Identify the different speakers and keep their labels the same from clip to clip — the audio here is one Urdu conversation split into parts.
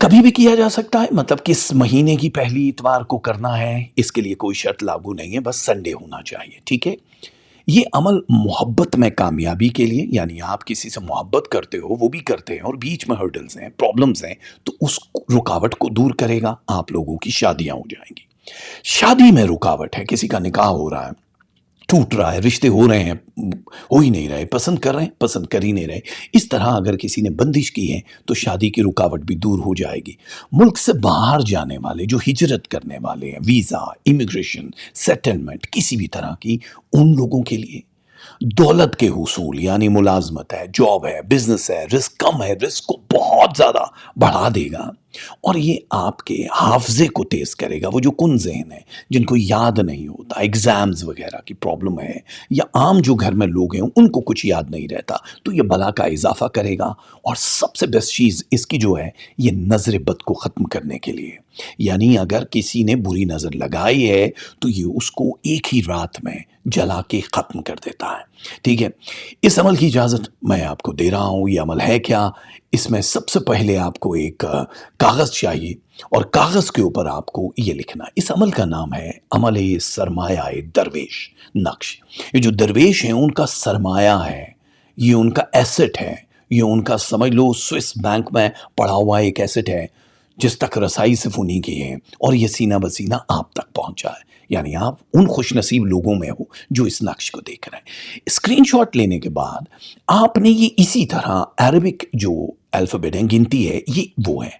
Speaker 1: کبھی بھی کیا جا سکتا ہے، مطلب کس مہینے کی پہلی اتوار کو کرنا ہے اس کے لیے کوئی شرط لاگو نہیں ہے، بس سنڈے ہونا چاہیے، ٹھیک ہے؟ یہ عمل محبت میں کامیابی کے لیے، یعنی آپ کسی سے محبت کرتے ہو، وہ بھی کرتے ہیں اور بیچ میں ہرڈلز ہیں، پرابلمز ہیں، تو اس رکاوٹ کو دور کرے گا، آپ لوگوں کی شادیاں ہو جائیں گی۔ شادی میں رکاوٹ ہے، کسی کا نکاح ہو رہا ہے، ٹوٹ رہا ہے، رشتے ہو رہے ہیں، ہو ہی نہیں رہے، پسند کر رہے ہیں، پسند کر ہی نہیں رہے، اس طرح اگر کسی نے بندش کی ہے تو شادی کی رکاوٹ بھی دور ہو جائے گی۔ ملک سے باہر جانے والے جو ہجرت کرنے والے ہیں، ویزا، امیگریشن، سیٹلمنٹ کسی بھی طرح کی، ان لوگوں کے لیے دولت کے حصول یعنی ملازمت ہے، جاب ہے، بزنس ہے، رسک کم ہے، رسک کو بہت زیادہ بڑھا دے گا، اور یہ آپ کے حافظے کو تیز کرے گا۔ وہ جو کن ذہن ہے، جن کو یاد نہیں ہوتا، ایگزامز وغیرہ کی پرابلم ہے، یا عام جو گھر میں لوگ ہیں ان کو کچھ یاد نہیں رہتا، تو یہ بلا کا اضافہ کرے گا۔ اور سب سے بیسٹ چیز اس کی جو ہے، یہ نظر بد کو ختم کرنے کے لیے، یعنی اگر کسی نے بری نظر لگائی ہے تو یہ اس کو ایک ہی رات میں جلا کے ختم کر دیتا ہے، ٹھیک ہے؟ اس عمل کی اجازت میں آپ کو دے رہا ہوں۔ یہ عمل ہے کیا؟ اس میں سب سے پہلے آپ کو ایک کاغذ چاہیے، اور کاغذ کے اوپر آپ کو یہ لکھنا ہے۔ اس عمل کا نام ہے عمل سرمایہ درویش نقش۔ یہ جو درویش ہیں ان کا سرمایہ ہے، یہ ان کا ایسٹ ہے، یہ ان کا سمجھ لو سوئس بینک میں پڑا ہوا ایک ایسٹ ہے جس تک رسائی صرف انہی کی ہے، اور یہ سینہ بسینہ آپ تک پہنچا ہے، یعنی آپ ان خوش نصیب لوگوں میں ہو جو اس نقش کو دیکھ رہے ہیں۔ اسکرین شاٹ لینے کے بعد آپ نے یہ اسی طرح عربک جو الفابیٹ ہیں، گنتی ہے، یہ وہ ہے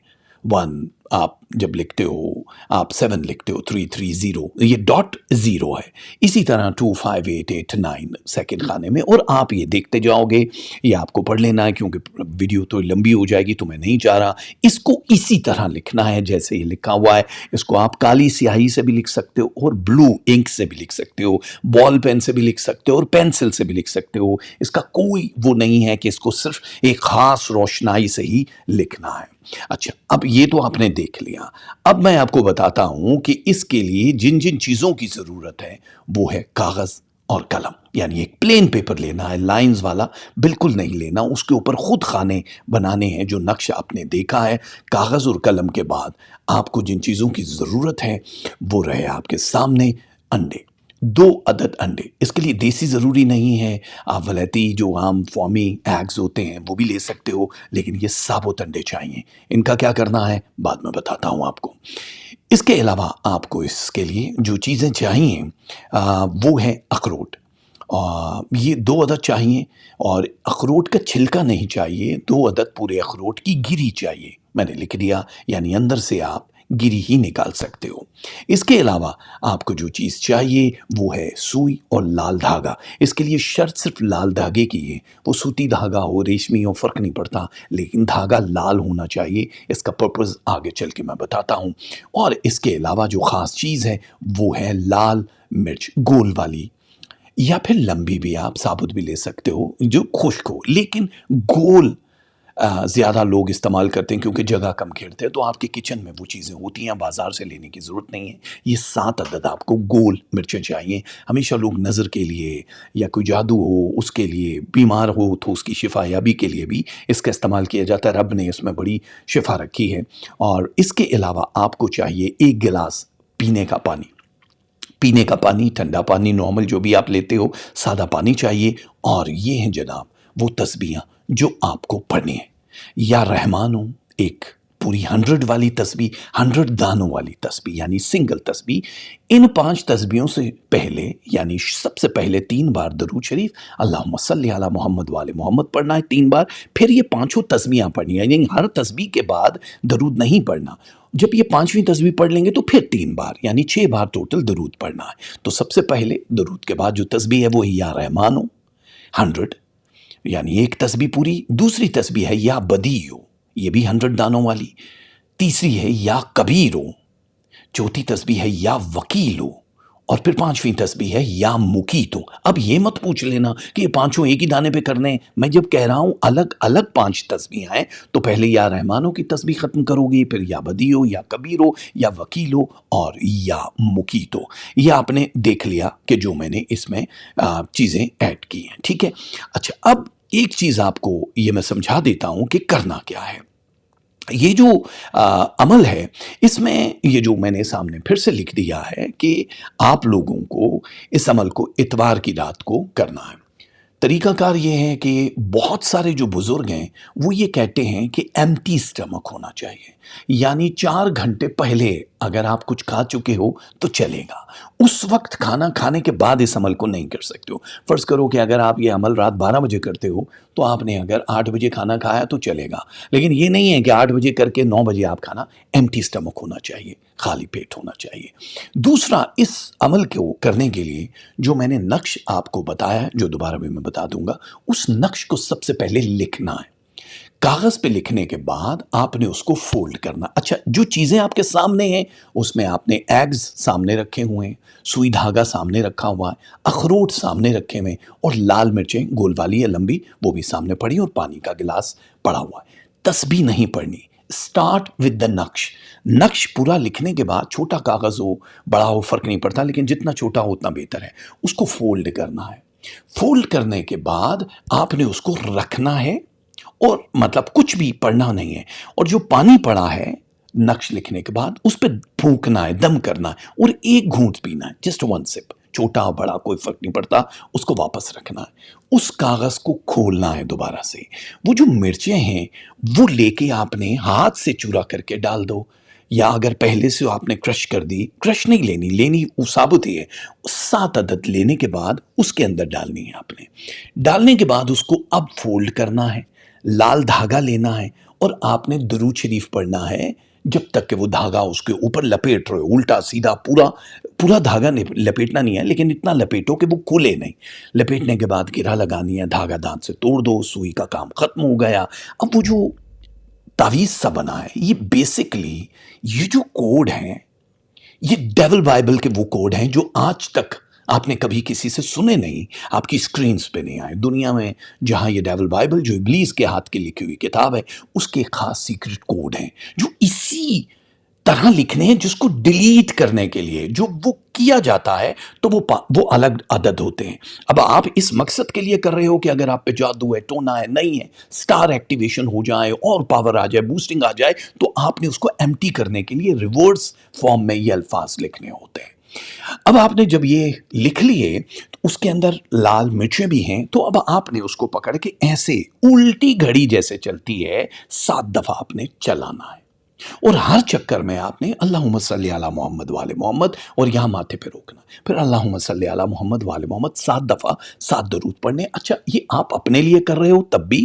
Speaker 1: 1، آپ جب لکھتے ہو آپ 7 لکھتے ہو، 330، یہ ڈاٹ 0 ہے، اسی طرح 2 5 8 8 9 سیکنڈ خانے میں، اور آپ یہ دیکھتے جاؤ گے۔ یہ آپ کو پڑھ لینا ہے کیونکہ ویڈیو تو لمبی ہو جائے گی، تو میں نہیں چاہ رہا۔ اس کو اسی طرح لکھنا ہے جیسے یہ لکھا ہوا ہے۔ اس کو آپ کالی سیاہی سے بھی لکھ سکتے ہو، اور بلو انک سے بھی لکھ سکتے ہو، بال پین سے بھی لکھ سکتے ہو، اور پینسل سے بھی لکھ سکتے ہو۔ اس کا کوئی وہ نہیں ہے کہ اس کو صرف ایک خاص روشنائی سے ہی لکھنا ہے۔ اچھا، اب یہ تو آپ نے دیکھ لیا۔ اب میں آپ کو بتاتا ہوں کہ اس کے لیے جن جن چیزوں کی ضرورت ہے وہ ہے کاغذ اور قلم، یعنی ایک پلین پیپر لینا ہے، لائنز والا بالکل نہیں لینا، اس کے اوپر خود خانے بنانے ہیں جو نقش آپ نے دیکھا ہے۔ کاغذ اور قلم کے بعد آپ کو جن چیزوں کی ضرورت ہے وہ رہے آپ کے سامنے انڈے، 2 عدد انڈے۔ اس کے لیے دیسی ضروری نہیں ہے، آپ ولیتی جو عام فارمی ایگز ہوتے ہیں وہ بھی لے سکتے ہو، لیکن یہ ثابت انڈے چاہیے۔ ان کا کیا کرنا ہے بعد میں بتاتا ہوں آپ کو۔ اس کے علاوہ آپ کو اس کے لیے جو چیزیں چاہیے وہ ہے اخروٹ، یہ 2 عدد چاہیے، اور اخروٹ کا چھلکا نہیں چاہیے، 2 عدد پورے اخروٹ کی گری چاہیے، میں نے لکھ دیا، یعنی اندر سے آپ گری ہی نکال سکتے ہو۔ اس کے علاوہ آپ کو جو چیز چاہیے وہ ہے سوئی اور لال دھاگا۔ اس کے لیے شرط صرف لال دھاگے کی ہے، وہ سوتی دھاگا ہو، ریشمی ہو، فرق نہیں پڑتا، لیکن دھاگا لال ہونا چاہیے۔ اس کا پرپز آگے چل کے میں بتاتا ہوں۔ اور اس کے علاوہ جو خاص چیز ہے وہ ہے لال مرچ، گول والی، یا پھر لمبی بھی، آپ ثابت بھی لے سکتے ہو جو خشک ہو، لیکن گول زیادہ لوگ استعمال کرتے ہیں کیونکہ جگہ کم گھیرتے ہیں، تو آپ کے کچن میں وہ چیزیں ہوتی ہیں، بازار سے لینے کی ضرورت نہیں ہے۔ یہ 7 عدد آپ کو گول مرچیں چاہیے۔ ہمیشہ لوگ نظر کے لیے یا کوئی جادو ہو اس کے لیے، بیمار ہو تو اس کی شفا یابی کے لیے بھی اس کا استعمال کیا جاتا ہے، رب نے اس میں بڑی شفا رکھی ہے۔ اور اس کے علاوہ آپ کو چاہیے 1 گلاس پینے کا پانی، پینے کا پانی، ٹھنڈا پانی، نارمل جو بھی آپ لیتے ہو، سادہ پانی چاہیے۔ اور یہ ہیں جناب وہ تسبیحاں جو آپ کو پڑھنی ہیں۔ یا رحمانو، ایک پوری 100 والی تسبیح، 100 دانوں والی تسبیح، یعنی سنگل تسبیح۔ ان 5 تسبیحوں سے پہلے، یعنی سب سے پہلے 3 بار درود شریف اللہم صلی علی محمد وآل محمد پڑھنا ہے 3 بار، پھر یہ 5 تسبیحاں پڑھنی ہیں، یعنی ہر تسبیح کے بعد درود نہیں پڑھنا۔ جب یہ 5ویں تسبیح پڑھ لیں گے تو پھر 3 بار، یعنی 6 بار ٹوٹل درود پڑھنا ہے۔ تو سب سے پہلے درود کے بعد جو تسبیح ہے وہ یا رحمانو 100، یعنی ایک تسبیح پوری۔ دوسری تسبیح ہے یا بدیو، یہ بھی 100 دانوں والی۔ تیسری ہے یا کبیرو۔ چوتھی تسبیح ہے یا وکیلو، اور پھر 5ویں تسبیح ہے یا مکیتو۔ اب یہ مت پوچھ لینا کہ یہ 5 ایک ہی دانے پہ کرنے ہیں، میں جب کہہ رہا ہوں الگ الگ 5 تسبیح ہیں تو پہلے یا رحمانو کی تسبیح ختم کرو گی، پھر یا بدیو، یا کبیرو، یا وکیلو، اور یا مکیتو۔ یہ آپ نے دیکھ لیا کہ جو میں نے اس میں چیزیں ایڈ کی ہیں، ٹھیک ہے۔ اچھا، اب ایک چیز آپ کو یہ میں سمجھا دیتا ہوں کہ کرنا کیا ہے۔ یہ جو عمل ہے، اس میں یہ جو میں نے سامنے پھر سے لکھ دیا ہے کہ آپ لوگوں کو اس عمل کو اتوار کی رات کو کرنا ہے۔ طریقہ کار یہ ہے کہ بہت سارے جو بزرگ ہیں وہ یہ کہتے ہیں کہ ایمٹی سٹمک ہونا چاہیے، یعنی 4 گھنٹے پہلے اگر آپ کچھ کھا چکے ہو تو چلے گا، اس وقت کھانا کھانے کے بعد اس عمل کو نہیں کر سکتے ہو۔ فرض کرو کہ اگر آپ یہ عمل رات 12 بجے کرتے ہو تو آپ نے اگر 8 بجے کھانا کھایا تو چلے گا، لیکن یہ نہیں ہے کہ 8 بجے کر کے 9 بجے آپ کھانا، ایمٹی سٹمک ہونا چاہیے، خالی پیٹ ہونا چاہیے۔ دوسرا، اس عمل کو کرنے کے لیے جو میں نے نقش آپ کو بتایا، جو دوبارہ بھی میں بتا دوں گا، اس نقش کو سب سے پہلے لکھنا ہے۔ کاغذ پہ لکھنے کے بعد آپ نے اس کو فولڈ کرنا۔ اچھا، جو چیزیں آپ کے سامنے ہیں اس میں آپ نے ایگز سامنے رکھے ہوئے ہیں، سوئی دھاگا سامنے رکھا ہوا ہے، اخروٹ سامنے رکھے ہوئے، اور لال مرچیں گول والی یا لمبی وہ بھی سامنے پڑی، اور پانی کا گلاس پڑا ہوا ہے۔ تسبیح نہیں پڑھنی۔ اسٹارٹ ود دا نقش۔ نقش پورا لکھنے کے بعد، چھوٹا کاغذ ہو بڑا ہو فرق نہیں پڑتا، لیکن جتنا چھوٹا ہو اتنا بہتر ہے، اس کو فولڈ کرنا ہے۔ فولڈ کرنے کے بعد آپ نے اس کو رکھنا ہے، اور مطلب کچھ بھی پڑھنا نہیں ہے، اور جو پانی پڑا ہے نقش لکھنے کے بعد اس پہ پھونکنا ہے، دم کرنا ہے، اور ایک گھونٹ پینا ہے، جسٹ ون سپ، چھوٹا بڑا کوئی فرق نہیں پڑتا، اس کو واپس رکھنا ہے۔ اس کاغذ کو کھولنا ہے دوبارہ سے، وہ جو مرچیں ہیں وہ لے کے آپ نے ہاتھ سے چورا کر کے ڈال دو، یا اگر پہلے سے آپ نے کرش کر دی، کرش نہیں لینی وہ ثابت ہی ہے، 7 عدد لینے کے بعد اس کے اندر ڈالنی ہے آپ نے۔ ڈالنے کے بعد اس کو اب فولڈ کرنا ہے، لال دھاگا لینا ہے، اور آپ نے درود شریف پڑھنا ہے جب تک کہ وہ دھاگا اس کے اوپر لپیٹ رہے، الٹا سیدھا پورا دھاگا لپیٹنا نہیں ہے، لیکن اتنا لپیٹو کہ وہ کھلے نہیں۔ لپیٹنے کے بعد گرہ لگانی ہے، دھاگا دانت سے توڑ دو، سوئی کا کام ختم ہو گیا۔ اب وہ جو تعویذ سا بنا ہے، یہ بیسکلی یہ جو کوڈ ہیں، یہ ڈیول بائبل کے وہ کوڈ ہیں جو آج تک آپ نے کبھی کسی سے سنے نہیں، آپ کی سکرینز پہ نہیں آئے۔ دنیا میں جہاں یہ ڈیول بائبل جو ابلیس کے ہاتھ کی لکھی ہوئی کتاب ہے، اس کے خاص سیکرٹ کوڈ ہیں جو اسی طرح لکھنے ہیں، جس کو ڈیلیٹ کرنے کے لیے جو وہ کیا جاتا ہے تو وہ الگ عدد ہوتے ہیں۔ اب آپ اس مقصد کے لیے کر رہے ہو کہ اگر آپ پہ جادو ہے، ٹونا ہے، نہیں ہے، سٹار ایکٹیویشن ہو جائے اور پاور آ جائے، بوسٹنگ آ جائے، تو آپ نے اس کو ایمٹی کرنے کے لیے ریورس فارم میں یہ الفاظ لکھنے ہوتے ہیں۔ اب آپ نے جب یہ لکھ لیے تو اس کے اندر لال مرچیں بھی ہیں، تو اب آپ نے اس کو پکڑ کے ایسے الٹی گھڑی جیسے چلتی ہے 7 دفعہ آپ نے چلانا ہے، اور ہر چکر میں آپ نے اللہم صلی علی محمد وآل محمد، اور یہاں ماتھے پہ روکنا، پھر اللہم صلی علی محمد وآل محمد 7 دفعہ 7 درود پڑھنے۔ اچھا، یہ آپ اپنے لیے کر رہے ہو تب بھی،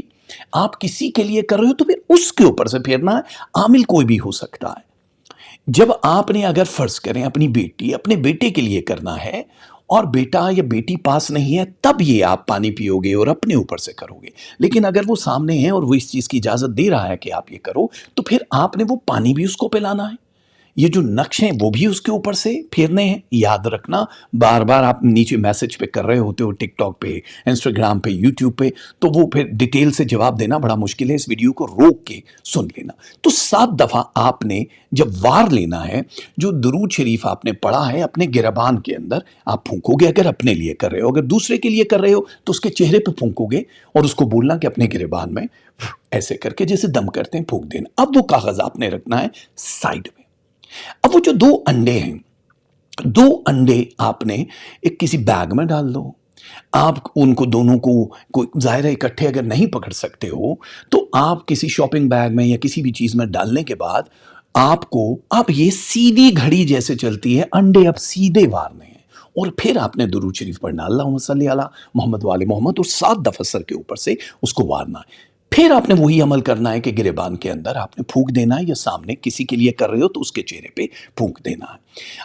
Speaker 1: آپ کسی کے لیے کر رہے ہو تو پھر اس کے اوپر سے پھیرنا ہے۔ عامل کوئی بھی ہو سکتا ہے۔ جب آپ نے اگر فرض کریں اپنی بیٹی اپنے بیٹے کے لیے کرنا ہے، اور بیٹا یا بیٹی پاس نہیں ہے، تب یہ آپ پانی پیو گے اور اپنے اوپر سے کرو گے، لیکن اگر وہ سامنے ہے اور وہ اس چیز کی اجازت دے رہا ہے کہ آپ یہ کرو، تو پھر آپ نے وہ پانی بھی اس کو پلانا ہے، یہ جو نقش ہیں وہ بھی اس کے اوپر سے پھیرنے ہیں۔ یاد رکھنا، بار بار آپ نیچے میسج پہ کر رہے ہوتے ہو، ٹک ٹاک پہ، انسٹاگرام پہ، یوٹیوب پہ، تو وہ پھر ڈیٹیل سے جواب دینا بڑا مشکل ہے، اس ویڈیو کو روک کے سن لینا۔ تو 7 دفعہ آپ نے جب وار لینا ہے، جو درود شریف آپ نے پڑھا ہے اپنے گربان کے اندر آپ پھونکو گے، اگر اپنے لیے کر رہے ہو، اگر دوسرے کے لیے کر رہے ہو تو اس کے چہرے پہ پھونکو گے، اور اس کو بولنا کہ اپنے گربان میں ایسے کر کے جیسے دم کرتے ہیں پھونک دینا۔ اب وہ کاغذ آپ نے رکھنا ہے سائڈ میں۔ اب وہ جو 2 انڈے ہیں، 2 انڈے آپ نے ایک کسی بیگ میں ڈال دو۔ آپ ان کو دونوں کو کوئی ظاہر ہے اکٹھے اگر نہیں پکڑ سکتے ہو تو آپ کسی شاپنگ بیگ میں یا کسی بھی چیز میں ڈالنے کے بعد آپ کو اب یہ سیدھی گھڑی جیسے چلتی ہے، انڈے اب سیدھے وارنے ہیں، اور پھر آپ نے درود شریف پڑھنا، اللہم صلی علی محمد وآل محمد، اور 7 دفعہ سر کے اوپر سے اس کو وارنا ہے۔ پھر آپ نے وہی عمل کرنا ہے کہ گریبان کے اندر آپ نے پھونک دینا ہے، یا سامنے کسی کے لیے کر رہے ہو تو اس کے چہرے پہ پھونک دینا ہے۔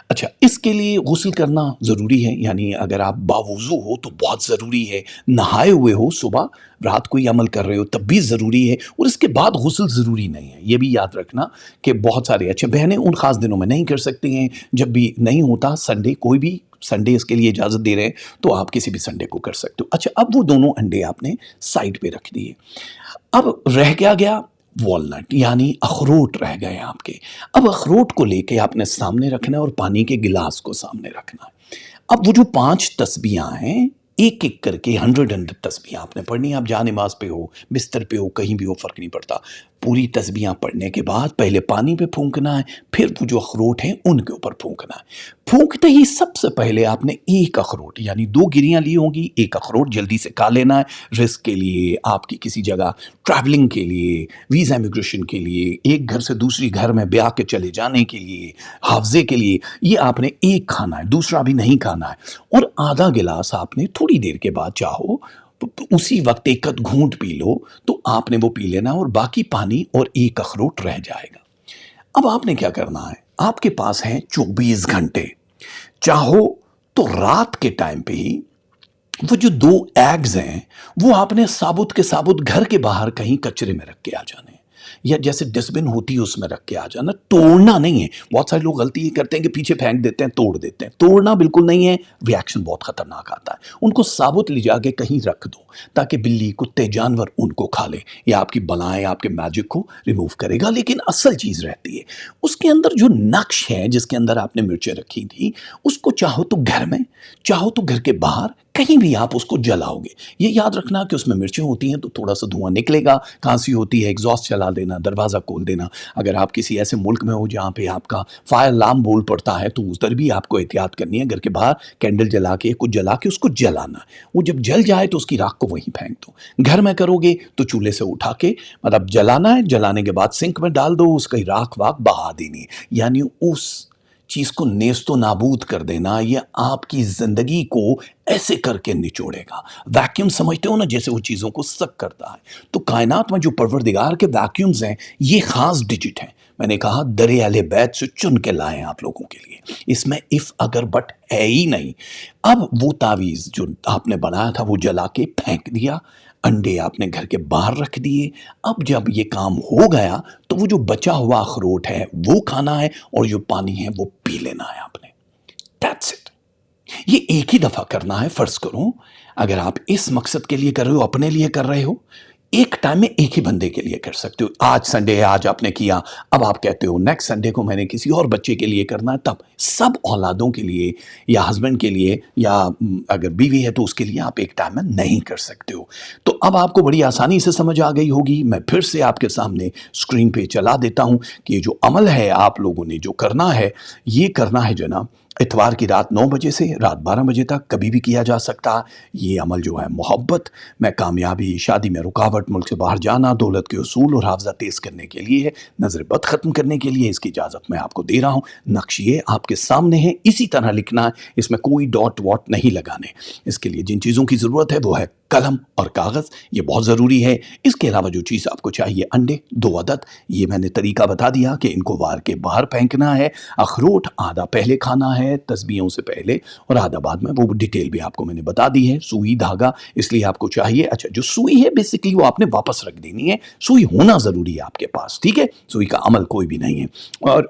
Speaker 1: اچھا، اس کے لیے غسل کرنا ضروری ہے، یعنی اگر آپ باوضو ہو تو بہت ضروری ہے، نہائے ہوئے ہو صبح رات کو یہ عمل کر رہے ہو تب بھی ضروری ہے، اور اس کے بعد غسل ضروری نہیں ہے۔ یہ بھی یاد رکھنا کہ بہت سارے اچھے بہنیں ان خاص دنوں میں نہیں کر سکتی ہیں، جب بھی نہیں ہوتا سنڈے، کوئی بھی سنڈے اس کے لیے اجازت دے رہے ہیں تو آپ کسی بھی سنڈے کو کر سکتے ہو۔ اچھا، اب وہ دونوں انڈے آپ نے سائڈ پہ رکھ دیے۔ اب رہ کیا گیا؟ والنٹ، یعنی اخروٹ رہ گئے آپ کے۔ اب اخروٹ کو لے کے آپ نے سامنے رکھنا ہے، اور پانی کے گلاس کو سامنے رکھنا ہے۔ اب وہ جو 5 تسبیحاں ہیں، ایک ایک کر کے 100 تسبیحاں آپ نے پڑھنی ہے۔ آپ جہاں نماز پہ ہو، بستر پہ ہو، کہیں بھی ہو، فرق نہیں پڑتا۔ پوری تسبیحاں پڑھنے کے بعد پہلے پانی پہ پھونکنا ہے، پھر وہ جو اخروٹ ہیں ان کے اوپر پھونکنا ہے۔ پھونکتے ہی سب سے پہلے آپ نے ایک اخروٹ یعنی 2 گریاں لی ہوں گی، ایک اخروٹ جلدی سے کھا لینا ہے، رزق کے لیے، آپ کی کسی جگہ ٹریولنگ کے لیے، ویزا امیگریشن کے لیے، ایک گھر سے دوسری گھر میں بیاہ کے چلے جانے کے لیے، حافظے کے لیے، یہ آپ نے ایک کھانا ہے، دوسرا بھی نہیں کھانا ہے۔ اور آدھا گلاس آپ نے تھوڑی دیر کے بعد چاہو اسی وقت ایک گھونٹ پی لو تو آپ نے وہ پی لینا اور باقی پانی اور ایک اخروٹ رہ جائے گا۔ اب آپ نے کیا کرنا ہے، آپ کے پاس ہیں 24 گھنٹے، چاہو تو رات کے ٹائم پہ ہی وہ جو 2 ایگز ہیں وہ آپ نے ثابت کے ثابت گھر کے باہر کہیں کچرے میں رکھ کے آ جانے ہیں، یا جیسے ڈسٹ بن ہوتی ہے اس میں رکھ کے آ جانا، توڑنا نہیں ہے۔ بہت سارے لوگ غلطی یہ کرتے ہیں کہ پیچھے پھینک دیتے ہیں، توڑ دیتے ہیں، توڑنا بالکل نہیں ہے، ری ایکشن بہت خطرناک آتا ہے۔ ان کو ثابت لے جا کے کہیں رکھ دو تاکہ بلی، کتے، جانور ان کو کھا لیں، یا آپ کی بلائیں، آپ کے میجک کو ریموو کرے گا۔ لیکن اصل چیز رہتی ہے اس کے اندر جو نقش ہے جس کے اندر آپ نے مرچیں رکھی تھی، اس کو چاہو تو گھر میں، چاہو تو گھر کے باہر، کہیں بھی آپ اس کو جلاؤ گے۔ یہ یاد رکھنا کہ اس میں مرچیں ہوتی ہیں تو تھوڑا سا دھواں نکلے گا، کھانسی ہوتی ہے ایگزاسٹ چلا دینا، دروازہ کھول دینا۔ اگر آپ کسی ایسے ملک میں ہو جہاں پہ آپ کا فائر الارم بول پڑتا ہے تو ادھر بھی آپ کو احتیاط کرنی ہے، گھر کے باہر کینڈل جلا کے کچھ جلا کے اس کو جلانا ہے۔ وہ جب جل جائے تو اس کی راکھ کو وہیں پھینک دو۔ گھر میں کرو گے تو چولہے سے اٹھا کے مطلب جلانا ہے، جلانے کے بعد سنک میں ڈال دو، اس کی راکھ واکھ بہا دینی ہے، یعنی اس چیز کو نیست و نابود کر دینا۔ یہ آپ کی زندگی کو ایسے کر کے نچوڑے گا۔ ویکیوم سمجھتے ہو نا، جیسے وہ چیزوں کو سک کرتا ہے، تو کائنات میں جو پروردگار کے ویکیومز ہیں یہ خاص ڈیجٹ ہیں۔ میں نے کہا در اہل بیت سے چن کے لائے ہیں آپ لوگوں کے لیے، اس میں اف اگر بٹ ہے ہی نہیں۔ اب وہ تعویذ جو آپ نے بنایا تھا وہ جلا کے پھینک دیا، انڈے آپ نے گھر کے باہر رکھ دیے۔ اب جب یہ کام ہو گیا تو وہ جو بچا ہوا اخروٹ ہے وہ کھانا ہے، اور جو پانی ہے وہ پی لینا ہے آپ نے۔ That's it۔ یہ ایک ہی دفعہ کرنا ہے۔ فرض کرو اگر آپ اس مقصد کے لیے کر رہے ہو، اپنے لیے کر رہے ہو، ایک ٹائم میں ایک ہی بندے کے لیے کر سکتے ہو۔ آج سنڈے ہے، آج آپ نے کیا، اب آپ کہتے ہو نیکسٹ سنڈے کو میں نے کسی اور بچے کے لیے کرنا ہے، تب سب اولادوں کے لیے یا ہسبینڈ کے لیے یا اگر بیوی ہے تو اس کے لیے آپ ایک ٹائم میں نہیں کر سکتے ہو۔ تو اب آپ کو بڑی آسانی سے سمجھ آ گئی ہوگی۔ میں پھر سے آپ کے سامنے اسکرین پہ چلا دیتا ہوں کہ یہ جو عمل ہے آپ لوگوں نے جو کرنا ہے، یہ کرنا ہے جناب اتوار کی رات 9 بجے سے رات 12 بجے تک کبھی بھی کیا جا سکتا۔ یہ عمل جو ہے محبت میں کامیابی، شادی میں رکاوٹ، ملک سے باہر جانا، دولت کے اصول اور حافظہ تیز کرنے کے لیے ہے، نظر بد ختم کرنے کے لیے۔ اس کی اجازت میں آپ کو دے رہا ہوں۔ نقش یہ آپ کے سامنے ہے، اسی طرح لکھنا ہے، اس میں کوئی ڈاٹ واٹ نہیں لگانے۔ اس کے لیے جن چیزوں کی ضرورت ہے وہ ہے قلم اور کاغذ، یہ بہت ضروری ہے۔ اس کے علاوہ جو چیز آپ کو چاہیے، انڈے 2 عدد، یہ میں نے طریقہ بتا دیا کہ ان کو وار کے باہر پھینکنا ہے۔ اخروٹ آدھا پہلے کھانا ہے تسبیحوں سے پہلے، اور آدھا بعد میں، وہ ڈیٹیل بھی آپ کو میں نے بتا دی ہے۔ سوئی دھاگا اس لیے آپ کو چاہیے، اچھا جو سوئی ہے بیسکلی وہ آپ نے واپس رکھ دینی ہے، سوئی ہونا ضروری ہے آپ کے پاس، ٹھیک ہے؟ سوئی کا عمل کوئی بھی نہیں ہے۔ اور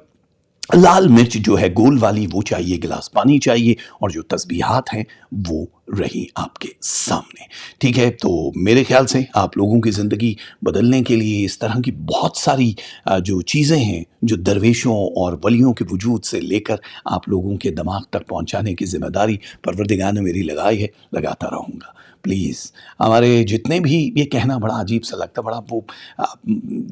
Speaker 1: لال مرچ جو ہے گول والی وہ چاہیے، گلاس پانی چاہیے، اور جو تسبیحات ہیں وہ رہی آپ کے سامنے، ٹھیک ہے؟ تو میرے خیال سے آپ لوگوں کی زندگی بدلنے کے لیے اس طرح کی بہت ساری جو چیزیں ہیں جو درویشوں اور ولیوں کے وجود سے لے کر آپ لوگوں کے دماغ تک پہنچانے کی ذمہ داری پروردگار نے میری لگائی ہے، لگاتا رہوں گا۔ پلیز ہمارے جتنے بھی، یہ کہنا بڑا عجیب سا لگتا، بڑا وہ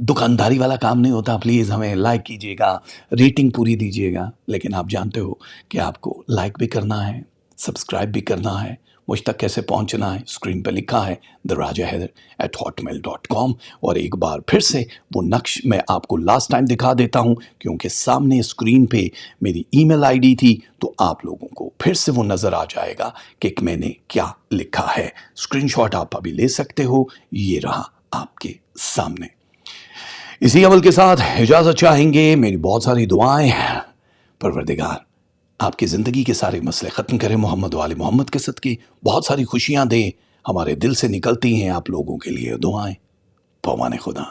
Speaker 1: دکانداری والا کام نہیں ہوتا، پلیز ہمیں لائک کیجیے گا، ریٹنگ پوری دیجیے گا، لیکن آپ جانتے ہو کہ آپ کو لائک بھی کرنا ہے، سبسکرائب بھی کرنا ہے۔ مجھ تک کیسے پہنچنا ہے، اسکرین پہ لکھا ہے darajahaidar@hotmail.com۔ اور ایک بار پھر سے وہ نقش میں آپ کو لاسٹ ٹائم دکھا دیتا ہوں، کیونکہ سامنے اسکرین پہ میری ای میل آئی ڈی تھی، تو آپ لوگوں کو پھر سے وہ نظر آ جائے گا کہ میں نے کیا لکھا ہے۔ اسکرین شاٹ آپ ابھی لے سکتے ہو، یہ رہا آپ کے سامنے۔ اسی عمل کے ساتھ اجازت چاہیں گے، میری بہت ساری دعائیں، پروردگار آپ کی زندگی کے سارے مسئلے ختم کرے، محمد و آل محمد کے صدقے بہت ساری خوشیاں دے۔ ہمارے دل سے نکلتی ہیں آپ لوگوں کے لیے دعائیں۔ پامان خدا۔